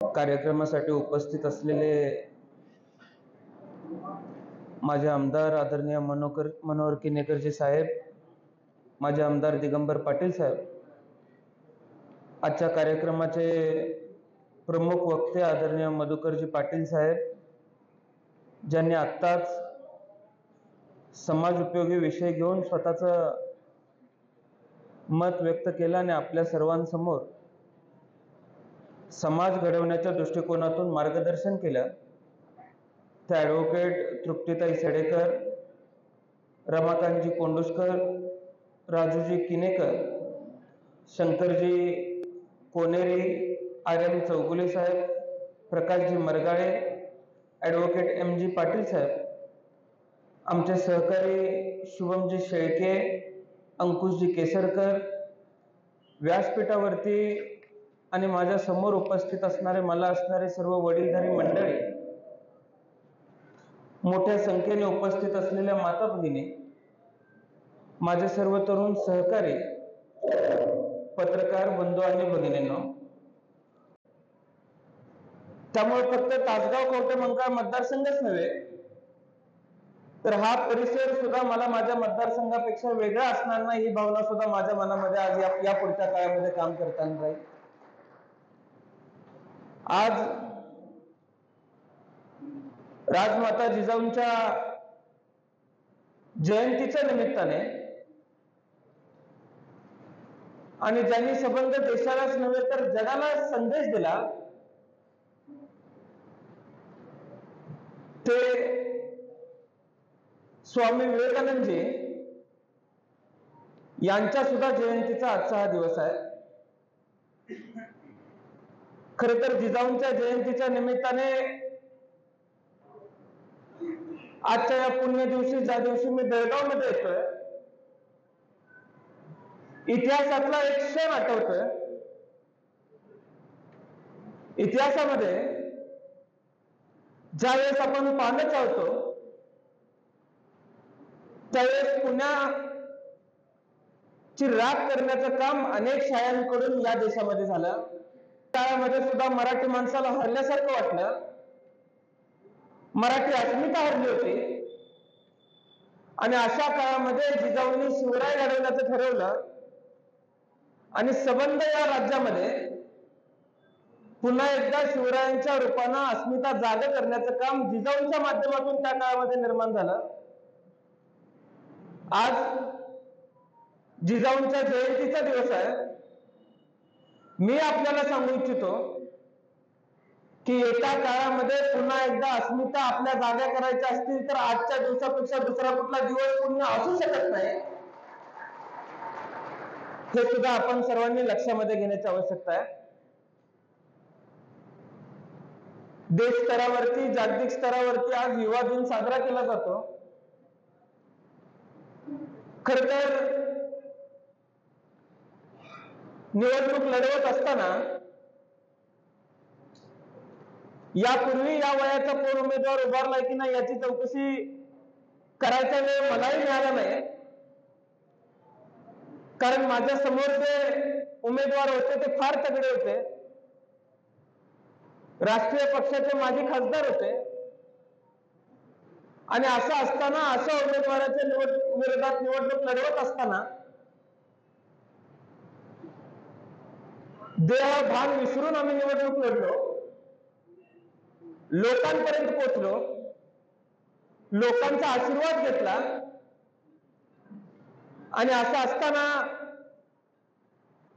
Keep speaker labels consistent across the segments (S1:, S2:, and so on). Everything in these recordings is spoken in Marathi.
S1: कार्यक्रमासाठी उपस्थित असलेले माझे आमदार आदरणीय मनोहर किनेकरजी साहेब, माझे आमदार दिगंबर पाटील साहेब, आजच्या कार्यक्रमाचे प्रमुख वक्ते आदरणीय मधुकरजी पाटील साहेब, ज्यांनी आत्ताच समाज उपयोगी विषय घेऊन स्वतःचं मत व्यक्त केलं आणि आपल्या सर्वांसमोर समाज घडवण्याच्या दृष्टिकोनातून मार्गदर्शन केलं, ते ॲडव्होकेट तृप्तीताई सडेकर, रमाकांतजी कोंडुस्कर, राजूजी किनेकर, शंकरजी कोनेरी, आर्यन चौगुले साहेब, प्रकाशजी मरगाळे, ॲडव्होकेट एम.जी. पाटील साहेब, आमचे सहकारी शुभमजी शेळके, अंकुशजी केसरकर, व्यासपीठावरती आणि माझ्या समोर उपस्थित असणारे सर्व वडीलधारी मंडळी, मोठ्या संख्येने उपस्थित असलेल्या माता भगिनी, माझे सर्व तरुण सहकारी, पत्रकार बंधू आणि भगिनींनो, त्यामुळे फक्त तासगाव कवठेमहांकाळ मतदारसंघच नव्हे तर हा परिसर सुद्धा मला माझ्या मतदारसंघापेक्षा वेगळा असणार नाही, ही भावना सुद्धा माझ्या मनामध्ये आज या पुढच्या काळामध्ये काम करताना राहील. आज राजमाता जिजाऊंच्या जयंतीच्या निमित्ताने आणि ज्यांनी संबंध देशालाच नव्हे तर जगाला संदेश दिला, ते स्वामी विवेकानंदजी यांच्या सुद्धा जयंतीचा आजचा हा दिवस आहे. खरं तर जिजाऊंच्या जयंतीच्या निमित्ताने आजच्या या पुण्य दिवशी, ज्या दिवशी मी बेळगाव मध्ये येतोय, इतिहासातला एक क्षण आठवतोय. इतिहासामध्ये ज्यावेळेस आपण पानं चालतो त्यावेळेस पुण्याची राख करण्याचं काम अनेक शाळांकडून या देशामध्ये झालं. त्यामध्ये सुद्धा मराठी माणसाला हरल्यासारखं वाटलं, मराठी अस्मिता हरली होती आणि अशा काळामध्ये जिजाऊंनी शिवराय घडवण्याचं ठरवलं आणि संबंध या राज्यामध्ये पुन्हा एकदा शिवरायांच्या रूपानं अस्मिता जागे करण्याचं काम जिजाऊंच्या माध्यमातून त्या काळामध्ये निर्माण झालं. आज जिजाऊंच्या जयंतीचा दिवस आहे. मी आपल्याला सांगू इच्छितो की येत्या काळामध्ये पुन्हा एकदा अस्मिता आपल्या जागा करायच्या असतील तर आजच्या दिवसापेक्षा दुसरा कुठला दिवस पुन्हा असू शकत नाही, हे सुद्धा आपण सर्वांनी लक्षामध्ये घेण्याची आवश्यकता आहे. देश स्तरावरती, जागतिक स्तरावरती आज युवा दिन साजरा केला जातो. खर तर निवडणूक लढवत असताना यापूर्वी या वयाचा कोण उमेदवार उभारलाय की नाही याची चौकशी करायचा वेळ मलाही मिळाला नाही, कारण माझ्या समोर जे उमेदवार होते ते फार तगडे होते, राष्ट्रीय पक्षाचे माजी खासदार होते आणि असं असताना अशा उमेदवाराच्या विरोधात निवडणूक लढवत असताना देह भान विसरून आम्ही निवडणूक लढलो, लोकांपर्यंत पोहोचलो, लोकांचा आशीर्वाद घेतला आणि असं असताना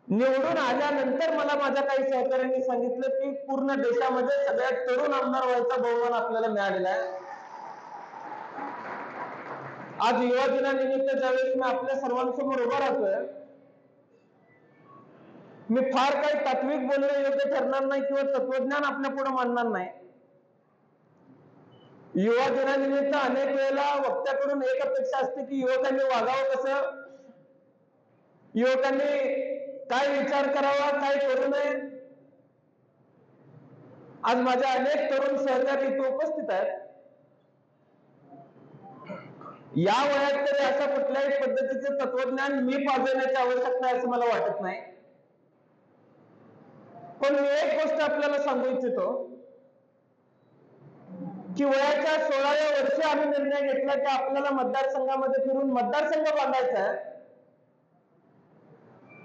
S1: निवडून आल्यानंतर मला माझ्या काही सहकाऱ्यांनी सांगितलं की पूर्ण देशामध्ये सगळ्यात तरुण आमदार व्हायचा बहुमान आपल्याला मिळालेला आहे. आज युवा दिनानिमित्त ज्यावेळेस मी आपल्या सर्वांसमोर उभा राहतोय, मी फार काही तात्विक बोलणे योग्य ठरणार नाही किंवा तत्वज्ञान आपल्या पुढे मांडणार नाही. युवा दिनानिमित्त अनेक वेळेला वक्त्याकडून एक अपेक्षा असते की युवकांनी वागावं कसं, युवकांनी काय विचार करावा, काय करू नये. आज माझ्या अनेक तरुण सहकारी इथे उपस्थित आहेत. या वयात तरी अशा कुठल्याही पद्धतीचे तत्वज्ञान मी पाजवण्याची आवश्यकता आहे असं मला वाटत नाही. पण मी एक गोष्ट आपल्याला सांगू इच्छितो की वयाच्या 16व्या वर्षी आम्ही निर्णय घेतला की आपल्याला मतदारसंघामध्ये फिरून मतदारसंघ बांधायचा आहे.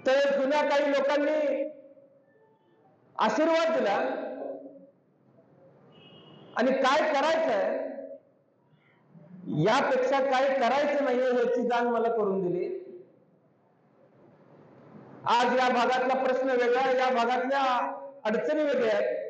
S1: तर जुन्या काही लोकांनी आशीर्वाद दिला आणि काय करायचंय यापेक्षा काय करायचं नाहीये याची जाण मला करून दिली. आज या भागातला प्रश्न वेगळा, या भागातल्या अडचणी वेगळ्या आहेत.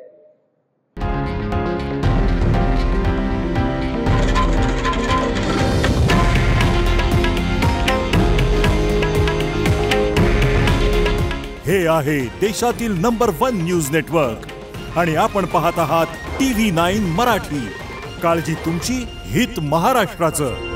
S2: हे आहे देशातील नंबर 1 न्यूज नेटवर्क आणि आपण पाहत आहात TV9 मराठी. काळजी तुमची, हित महाराष्ट्राचं.